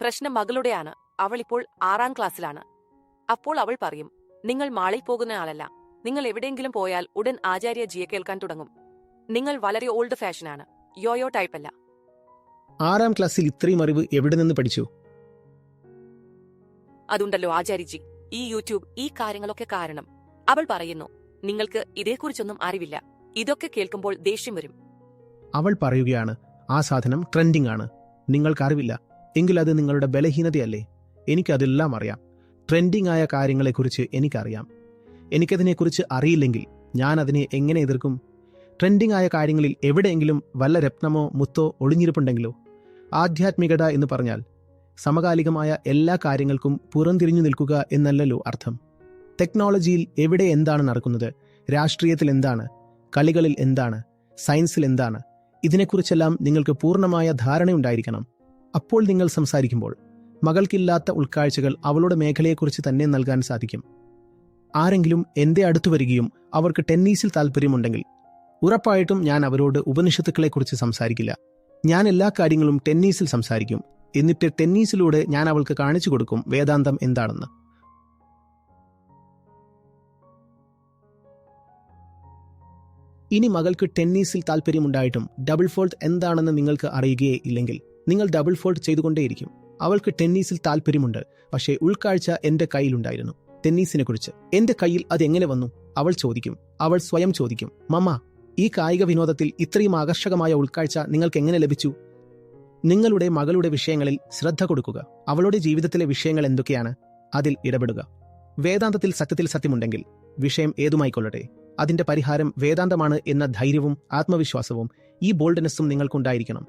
പ്രശ്നം മകളുടെയാണ്. അവൾ ഇപ്പോൾ 6ാം ക്ലാസ്സിലാണ്. അപ്പോൾ അവൾ പറയും, നിങ്ങൾ മാളിൽ പോകുന്ന ആളല്ല. നിങ്ങൾ എവിടെയെങ്കിലും പോയാൽ ഉടൻ ആചാര്യജിയെ കേൾക്കാൻ തുടങ്ങും. നിങ്ങൾ വളരെ ഓൾഡ് ഫാഷനാണ്, യോയോ ടൈപ്പല്ല. 6ാം ക്ലാസ്സിൽ ഇത്രയും അറിവ് എവിടെ നിന്ന് പഠിച്ചു? അതുണ്ടല്ലോ ആചാര്യജി, ഈ യൂട്യൂബ്, ഈ കാര്യങ്ങളൊക്കെ കാരണം. അവൾ പറയുന്നു, നിങ്ങൾക്ക് ഇതേക്കുറിച്ചൊന്നും അറിവില്ല. ഇതൊക്കെ കേൾക്കുമ്പോൾ ദേഷ്യം വരും. അവൾ പറയുകയാണ്, ആ സാധനം ട്രെൻഡിംഗ് ആണ്, നിങ്ങൾക്കറിവില്ല. എങ്കിൽ അത് നിങ്ങളുടെ ബലഹീനതയല്ലേ? എനിക്കതെല്ലാം അറിയാം. ട്രെൻഡിംഗ് ആയ കാര്യങ്ങളെക്കുറിച്ച് എനിക്കറിയാം. എനിക്കതിനെക്കുറിച്ച് അറിയില്ലെങ്കിൽ ഞാൻ അതിനെ എങ്ങനെ എതിർക്കും? ട്രെൻഡിംഗ് ആയ കാര്യങ്ങളിൽ എവിടെയെങ്കിലും വല്ല രത്നമോ മുത്തോ ഒളിഞ്ഞിരിപ്പുണ്ടെങ്കിലോ? ആധ്യാത്മികത എന്ന് പറഞ്ഞാൽ സമകാലികമായ എല്ലാ കാര്യങ്ങൾക്കും പുറംതിരിഞ്ഞു നിൽക്കുക എന്നല്ലല്ലോ അർത്ഥം. ടെക്നോളജിയിൽ എവിടെ എന്താണ് നടക്കുന്നത്, രാഷ്ട്രീയത്തിൽ എന്താണ്, കളികളിൽ എന്താണ്, സയൻസിൽ എന്താണ്, ഇതിനെക്കുറിച്ചെല്ലാം നിങ്ങൾക്ക് പൂർണ്ണമായ ധാരണയുണ്ടായിരിക്കണം. അപ്പോൾ നിങ്ങൾ സംസാരിക്കുമ്പോൾ മകൾക്കില്ലാത്ത ഉൾക്കാഴ്ചകൾ അവളുടെ മേഖലയെക്കുറിച്ച് തന്നെ നൽകാൻ സാധിക്കും. ആരെങ്കിലും എന്റെ അടുത്തു വരികയും അവർക്ക് ടെന്നീസിൽ താല്പര്യമുണ്ടെങ്കിൽ ഉറപ്പായിട്ടും ഞാൻ അവരോട് ഉപനിഷത്തുക്കളെക്കുറിച്ച് സംസാരിക്കില്ല. ഞാൻ എല്ലാ കാര്യങ്ങളും ടെന്നീസിൽ സംസാരിക്കും. എന്നിട്ട് ടെന്നീസിലൂടെ ഞാൻ അവൾക്ക് കാണിച്ചു കൊടുക്കും വേദാന്തം എന്താണെന്ന്. ഇനി മകൾക്ക് ടെന്നീസിൽ താല്പര്യമുണ്ടായിട്ടും ഡബിൾ ഫോൾട്ട് എന്താണെന്ന് നിങ്ങൾക്ക് അറിയുകയേ ഇല്ലെങ്കിൽ നിങ്ങൾ ഡബിൾ ഫോൾട്ട് ചെയ്തുകൊണ്ടേയിരിക്കും. അവൾക്ക് ടെന്നീസിൽ താല്പര്യമുണ്ട്, പക്ഷേ ഉൾക്കാഴ്ച എന്റെ കയ്യിലുണ്ടായിരുന്നു ടെന്നീസിനെ കുറിച്ച്. എന്റെ കയ്യിൽ അതെങ്ങനെ വന്നു? അവൾ ചോദിക്കും. അവൾ സ്വയം ചോദിക്കും, മമ്മ, ഈ കായിക വിനോദത്തിൽ ഇത്രയും ആകർഷകമായ ഉൾക്കാഴ്ച നിങ്ങൾക്ക് എങ്ങനെ ലഭിച്ചു? നിങ്ങളുടെ മകളുടെ വിഷയങ്ങളിൽ ശ്രദ്ധ കൊടുക്കുക. അവളുടെ ജീവിതത്തിലെ വിഷയങ്ങൾ എന്തൊക്കെയാണ്, അതിൽ ഇടപെടുക. വേദാന്തത്തിൽ സത്യത്തിൽ സത്യമുണ്ടെങ്കിൽ വിഷയം ഏതുമായിക്കൊള്ളട്ടെ, അതിന്റെ പരിഹാരം വേദാന്തമാണ് എന്ന ധൈര്യവും ആത്മവിശ്വാസവും ഈ ബോൾഡ്നെസ്സും നിങ്ങൾക്കുണ്ടായിരിക്കണം.